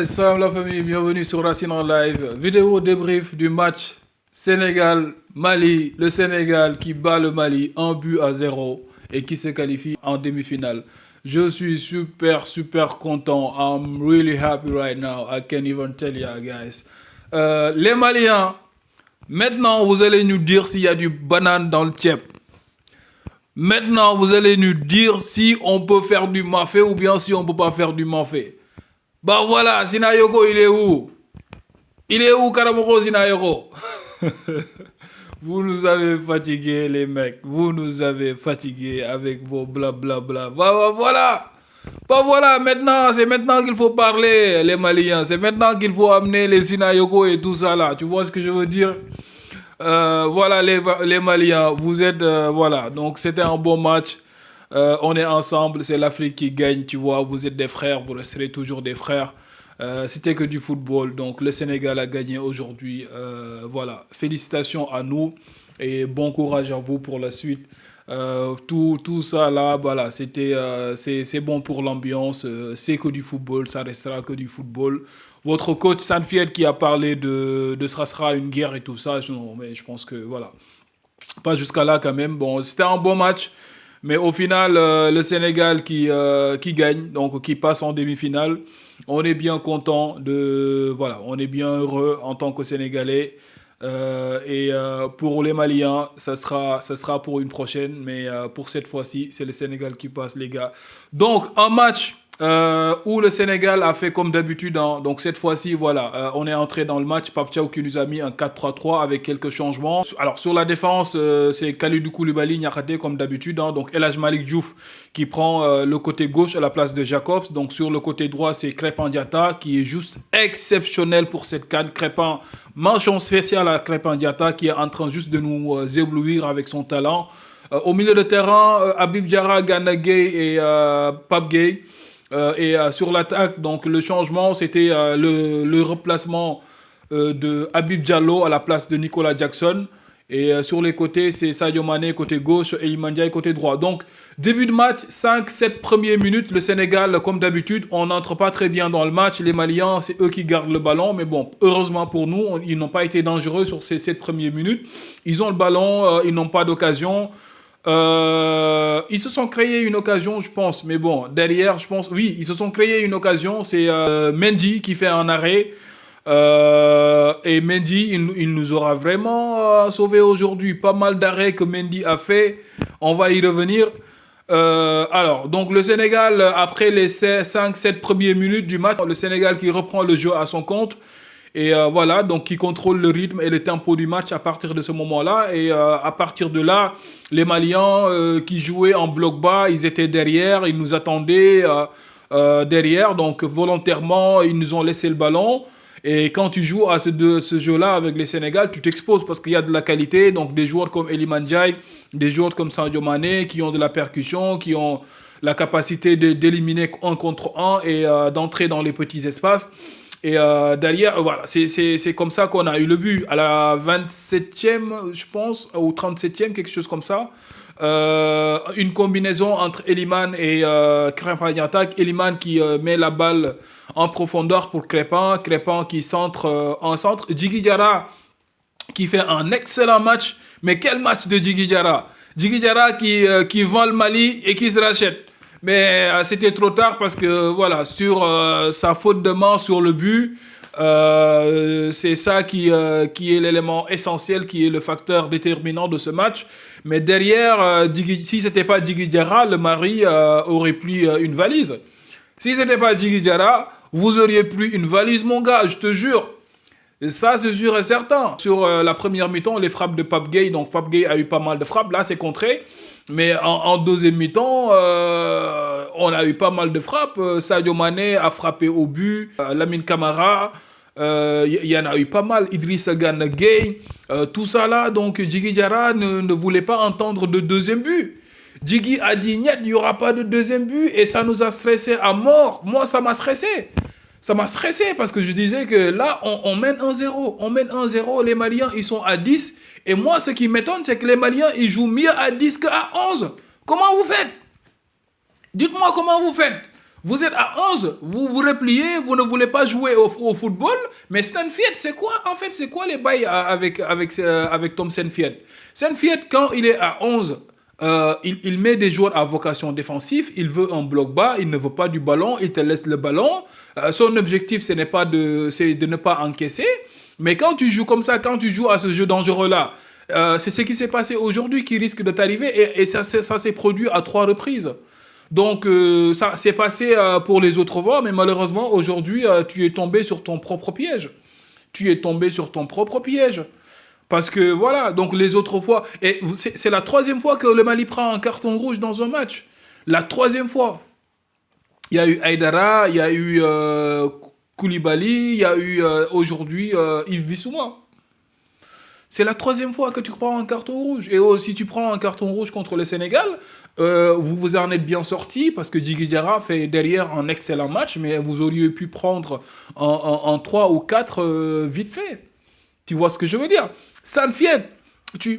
Salam la famille, bienvenue sur Racine en live. Vidéo débrief du match Sénégal-Mali. Le Sénégal qui bat le Mali 1-0 et qui se qualifie en demi-finale. Je suis super content. I'm really happy right now. I can't even tell you guys. Les Maliens, maintenant vous allez nous dire s'il y a du banane dans le tiep. Maintenant vous allez nous dire si on peut faire du mafé ou bien si on peut pas faire du mafé. Bah voilà, Sinayoko, il est où? Il est où, Karamoko Sinayoko? Vous nous avez fatigués, les mecs. Vous nous avez fatigués avec vos blablabla. Voilà. Bah voilà, maintenant, c'est maintenant qu'il faut parler, les Maliens. C'est maintenant qu'il faut amener les Sinayoko et tout ça là. Tu vois ce que je veux dire? Voilà, les Maliens, vous êtes... voilà, donc c'était un bon match. On est ensemble, c'est l'Afrique qui gagne, tu vois, vous êtes des frères, vous resterez toujours des frères. C'était que du football, donc le Sénégal a gagné aujourd'hui. Voilà, félicitations à nous et bon courage à vous pour la suite. Tout ça là, voilà, c'est bon pour l'ambiance, c'est que du football, ça restera que du football. Votre coach Sanfied qui a parlé de ce sera une guerre et tout ça, non, mais je pense que voilà, pas jusqu'à là quand même. Bon, c'était un bon match. Mais au final, le Sénégal qui gagne, donc qui passe en demi-finale, on est bien content voilà, on est bien heureux en tant que Sénégalais. Pour les Maliens, ça sera pour une prochaine, mais pour cette fois-ci, c'est le Sénégal qui passe, les gars. Donc, un match où le Sénégal a fait comme d'habitude. Hein. Donc cette fois-ci, voilà, on est entré dans le match. Pape Thiaw qui nous a mis un 4-3-3 avec quelques changements. Alors sur la défense, c'est Kalidou Koulibaly, Niakhaté comme d'habitude. Hein. Donc El Hadj Malick Diouf qui prend le côté gauche à la place de Jacobs. Donc sur le côté droit, c'est Crépin Diatta qui est juste exceptionnel pour cette CAN. Crépin, mention spéciale à Crépin Diatta qui est en train juste de nous éblouir avec son talent. Au milieu de terrain, Habib Diarra, Gana Gueye et Pape Gueye. Sur l'attaque, donc le changement, c'était le remplacement de Habib Diallo à la place de Nicolas Jackson. Et sur les côtés, c'est Sadio Mané côté gauche et Iliman Ndiaye côté droit. Donc, début de match, 5-7 premières minutes, le Sénégal, comme d'habitude, on n'entre pas très bien dans le match. Les Maliens, c'est eux qui gardent le ballon. Mais bon, heureusement pour nous, ils n'ont pas été dangereux sur ces 7 premières minutes. Ils ont le ballon, ils n'ont pas d'occasion. Ils se sont créés une occasion, je pense. Mais bon, derrière, je pense... Oui, ils se sont créés une occasion. C'est Mendy qui fait un arrêt. Et Mendy, il nous aura vraiment sauvé aujourd'hui. Pas mal d'arrêts que Mendy a fait. On va y revenir. Alors, donc le Sénégal, après les 5-7 premières minutes du match, le Sénégal qui reprend le jeu à son compte. Et voilà, donc qui contrôle le rythme et le tempo du match à partir de ce moment-là. Et à partir de là, les Maliens qui jouaient en bloc bas, ils étaient derrière, ils nous attendaient derrière. Donc volontairement, ils nous ont laissé le ballon. Et quand tu joues à ce jeu-là avec les Sénégal, tu t'exposes parce qu'il y a de la qualité. Donc des joueurs comme Iliman Ndiaye, des joueurs comme Sadio Mané qui ont de la percussion, qui ont la capacité d'éliminer un contre un et d'entrer dans les petits espaces. Et derrière, voilà, c'est comme ça qu'on a eu le but. À la 27e, je pense, ou 37e, quelque chose comme ça. Une combinaison entre Eliman et Crépin Diatta. Eliman qui met la balle en profondeur pour Crépin. Crépin qui centre en centre. Djigui Diarra qui fait un excellent match. Mais quel match de Djigui Diarra! Djigui Diarra qui vend le Mali et qui se rachète. Mais c'était trop tard parce que voilà, sur sa faute de main sur le but, c'est ça qui est l'élément essentiel, qui est le facteur déterminant de ce match. Mais derrière, si ce n'était pas Djigui Diarra, le Mali aurait pris une valise. Si ce n'était pas Djigui Diarra, vous auriez pris une valise, mon gars, je te jure. Et ça, c'est sûr et certain. Sur la première mi-temps, les frappes de Pape Gueye, donc Pape Gueye a eu pas mal de frappes, là c'est contré. Mais en deuxième mi-temps, on a eu pas mal de frappes. Sadio Mané a frappé au but, Lamine Camara, y en a eu pas mal. Idrissa Gana Gueye, tout ça là. Donc Djigui Diarra ne voulait pas entendre de deuxième but. Djigui a dit, il n'y aura pas de deuxième but. Et ça nous a stressé à mort. Moi, ça m'a stressé. Ça m'a stressé parce que je disais que là, on mène 1-0. On mène 1-0, les Maliens, ils sont à 10. Et moi, ce qui m'étonne, c'est que les Maliens, ils jouent mieux à 10 qu'à 11. Comment vous faites? Dites-moi comment vous faites. Vous êtes à 11, vous vous repliez, vous ne voulez pas jouer au football. Mais Stanfield, c'est quoi? En fait, c'est quoi les bails avec Tom Stanfield? Stanfield, quand il est à 11, il met des joueurs à vocation défensive, il veut un bloc bas, il ne veut pas du ballon, il te laisse le ballon. Son objectif, c'est de ne pas encaisser. Mais quand tu joues comme ça, quand tu joues à ce jeu dangereux-là, c'est ce qui s'est passé aujourd'hui qui risque de t'arriver et ça s'est produit à 3 reprises. Donc, ça s'est passé pour les autres voies, mais malheureusement, aujourd'hui, tu es tombé sur ton propre piège. Tu es tombé sur ton propre piège. Parce que voilà, donc les autres fois, et c'est la 3e fois que le Mali prend un carton rouge dans un match. La 3e fois. Il y a eu Aïdara, il y a eu Koulibaly, il y a eu aujourd'hui Yves Bissouma. C'est la 3e fois que tu prends un carton rouge. Et si tu prends un carton rouge contre le Sénégal, vous vous en êtes bien sorti parce que Djigui Diarra fait derrière un excellent match, mais vous auriez pu prendre en 3 ou 4 vite fait. Tu vois ce que je veux dire? Stanfield,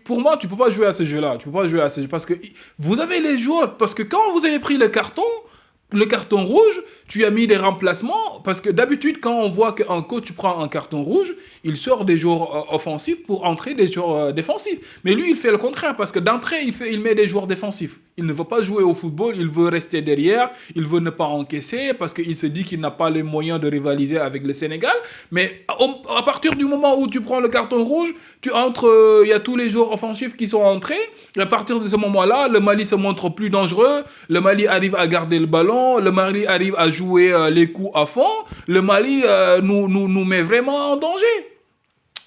pour moi, tu peux pas jouer à ce jeu-là. Tu peux pas jouer à ce jeu parce que vous avez les joueurs. Parce que quand vous avez pris le carton rouge, tu as mis des remplacements. Parce que d'habitude, quand on voit qu'un coach prend un carton rouge, il sort des joueurs offensifs pour entrer des joueurs défensifs. Mais lui, il fait le contraire. Parce que d'entrée, il met des joueurs défensifs. Il ne veut pas jouer au football, il veut rester derrière, il veut ne pas encaisser parce qu'il se dit qu'il n'a pas les moyens de rivaliser avec le Sénégal. Mais à partir du moment où tu prends le carton rouge, tu entres, il y a tous les joueurs offensifs qui sont entrés. Et à partir de ce moment-là, le Mali se montre plus dangereux, le Mali arrive à garder le ballon, le Mali arrive à jouer les coups à fond, le Mali nous met vraiment en danger.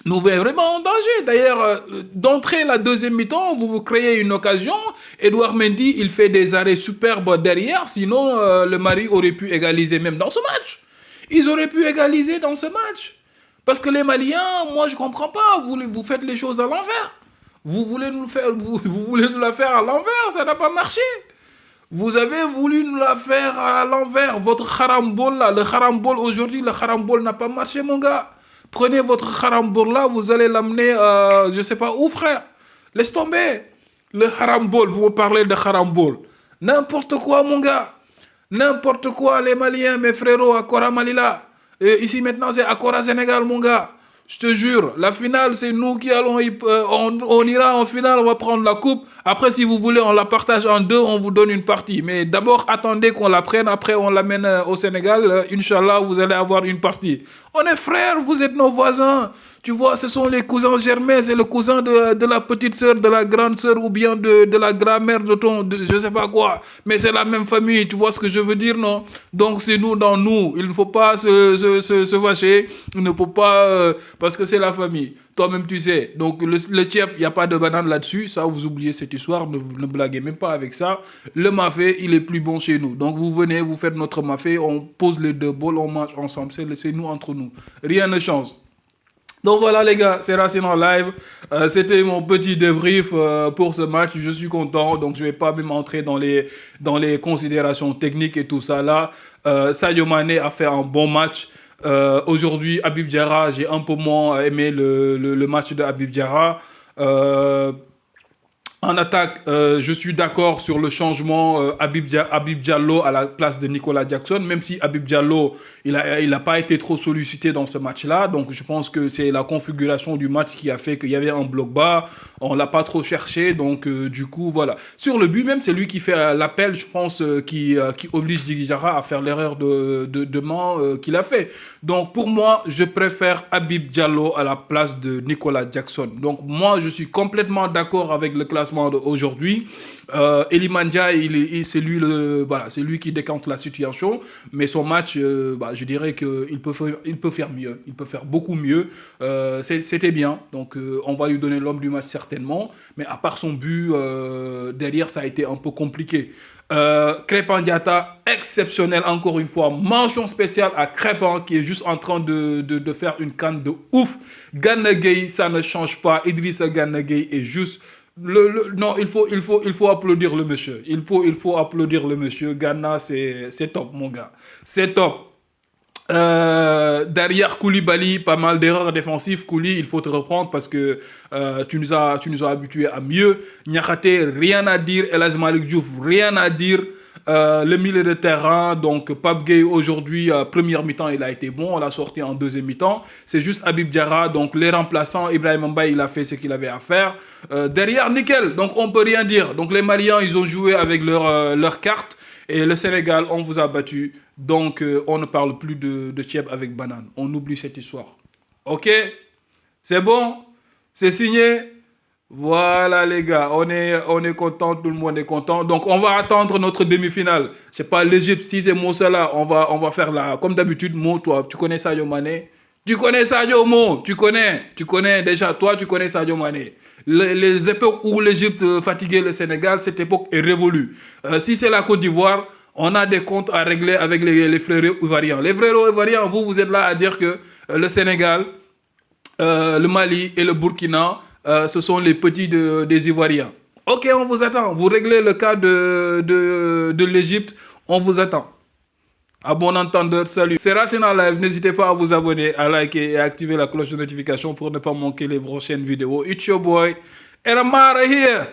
Nous met vraiment en danger. D'ailleurs, d'entrée la 2e mi-temps, vous créez une occasion. Edouard Mendy, il fait des arrêts superbes derrière. Sinon, le Mali aurait pu égaliser même dans ce match. Ils auraient pu égaliser dans ce match. Parce que les Maliens, moi, je comprends pas. Vous faites les choses à l'envers. Vous voulez vous voulez nous la faire à l'envers. Ça n'a pas marché. Vous avez voulu nous la faire à l'envers. Votre harambol là, le harambol aujourd'hui, le harambol n'a pas marché, mon gars. Prenez votre harambol là, vous allez l'amener, je sais pas où, frère. Laisse tomber. Le harambol, vous parlez de harambol. N'importe quoi, mon gars. N'importe quoi, les Maliens, mes frérots, Akora Malila. Et ici maintenant, c'est Akora Sénégal, mon gars. Je te jure, la finale, c'est nous qui allons, on ira en finale, on va prendre la coupe. Après, si vous voulez, on la partage en 2, on vous donne une partie. Mais d'abord, attendez qu'on la prenne, après on l'amène au Sénégal. Inch'Allah, vous allez avoir une partie. On est frères, vous êtes nos voisins. Tu vois, ce sont les cousins germains, c'est le cousin de la petite sœur, de la grande sœur ou bien de la grand-mère je sais pas quoi. Mais c'est la même famille, tu vois ce que je veux dire, non? Donc c'est nous dans nous. Il ne faut pas se fâcher. Il ne faut pas, parce que c'est la famille. Toi-même, tu sais. Donc le tiep, il n'y a pas de banane là-dessus. Ça, vous oubliez cette histoire. Ne blaguez même pas avec ça. Le mafé, il est plus bon chez nous. Donc vous venez, vous faites notre mafé, on pose les 2 bols, on mange ensemble. C'est nous entre nous. Rien ne change. Donc voilà les gars, c'est Racine en live. C'était mon petit débrief pour ce match. Je suis content, donc je vais pas même entrer dans les considérations techniques et tout ça là. Sadio Mané a fait un bon match. Aujourd'hui, Habib Diarra, j'ai un peu moins aimé le match de Habib Diarra. En attaque, je suis d'accord sur le changement Habib Diallo à la place de Nicolas Jackson, même si Habib Diallo, il a pas été trop sollicité dans ce match-là. Donc je pense que c'est la configuration du match qui a fait qu'il y avait un bloc bas. On l'a pas trop cherché, donc du coup, voilà. Sur le but même, c'est lui qui fait l'appel, je pense, qui oblige Djigui Diarra à faire l'erreur de main qu'il a fait. Donc pour moi, je préfère Habib Diallo à la place de Nicolas Jackson. Donc moi, je suis complètement d'accord avec le classement d'aujourd'hui. Iliman Ndiaye, c'est lui qui décante la situation, mais son match, je dirais qu'il peut faire mieux, il peut faire beaucoup mieux. C'était bien, donc on va lui donner l'homme du match certainement, mais à part son but, derrière ça a été un peu compliqué. Crépin Diatta, exceptionnel encore une fois. Mention spéciale à Crépin qui est juste en train de faire une canne de ouf. Gana Gueye, ça ne change pas. Idrissa Gana Gueye est juste... non, il faut applaudir le monsieur. Il faut applaudir le monsieur. Gana, c'est top, mon gars. C'est top. Derrière Koulibaly, pas mal d'erreurs défensives. Kouli, il faut te reprendre parce que tu nous as habitués à mieux. Niakhaté, rien à dire. El Hadji Malick Diouf, rien à dire. Le milieu de terrain, donc Pape Gueye aujourd'hui, première mi-temps, il a été bon. On l'a sorti en deuxième mi-temps. C'est juste Habib Diarra. Donc les remplaçants, Ibrahim Mbaye, il a fait ce qu'il avait à faire. Derrière, nickel. Donc on peut rien dire. Donc les Maliens, ils ont joué avec leur carte. Et le Sénégal, on vous a battu. Donc on ne parle plus de Thieb avec banane. On oublie cette histoire. Ok? C'est bon? C'est signé? Voilà les gars, on est content, tout le monde est content. Donc on va attendre notre demi-finale. Je sais pas, l'Égypte, si c'est Mo Salah, on va faire la... Comme d'habitude, Mo, toi, tu connais Sadio Mané? Tu connais Sadio Mo? Tu connais déjà, toi, tu connais Sadio Mané. Les époques où l'Égypte fatiguait le Sénégal, cette époque est révolue. Si c'est la Côte d'Ivoire, on a des comptes à régler avec les frérots ivoiriens. Les frérots ivoiriens, vous êtes là à dire que le Sénégal, le Mali et le Burkina, ce sont les petits des Ivoiriens. Ok, on vous attend. Vous réglez le cas de l'Égypte, on vous attend. À bon entendeur, salut. C'est Racine en live. N'hésitez pas à vous abonner, à liker et à activer la cloche de notification pour ne pas manquer les prochaines vidéos. It's your boy, and I'm out of here.